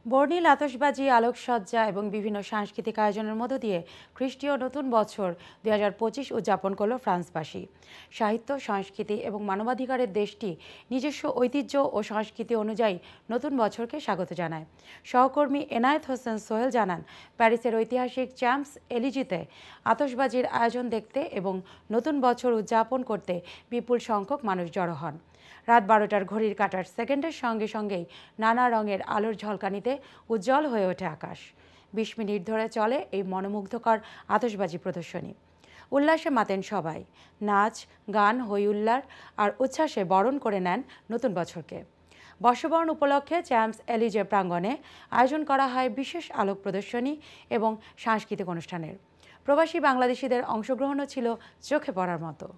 বর্ণিল আতশবাজি, আলোকসজ্জা এবং বিভিন্ন সাংস্কৃতিক আয়োজনের মধ্য দিয়ে খ্রিস্টীয় নতুন বছর ২০২৫ উদযাপন করল ফ্রান্সবাসী। সাহিত্য, সংস্কৃতি এবং মানবাধিকারের দেশটি নিজস্ব ঐতিহ্য ও সংস্কৃতি অনুযায়ী নতুন বছরকে স্বাগত জানায়। সহকর্মী এনায়েত হোসেন সোহেল জানান, প্যারিসের ঐতিহাসিক চ্যাম্পস এলিজিতে আতশবাজির আয়োজন দেখতে এবং নতুন বছর উদযাপন করতে বিপুল সংখ্যক মানুষ জড়ো হন। রাত ১২টার ঘড়ির কাঁটার সেকেন্ডের সঙ্গে সঙ্গেই নানা রঙের আলোর ঝলকানিতে উজ্জ্বল হয়ে ওঠে আকাশ। ২০ মিনিট ধরে চলে এই মনোমুগ্ধকর আতশবাজি প্রদর্শনী। উল্লাসে মাতেন সবাই। নাচ, গান, হই হুল্লার আর উচ্ছ্বাসে বরণ করে নেন নতুন বছরকে। বর্ষবরণ উপলক্ষে চ্যাম্পস এলিজে প্রাঙ্গণে আয়োজন করা হয় বিশেষ আলোক প্রদর্শনী এবং সাংস্কৃতিক অনুষ্ঠানের। প্রবাসী বাংলাদেশিদের অংশগ্রহণও ছিল চোখে পড়ার মতো।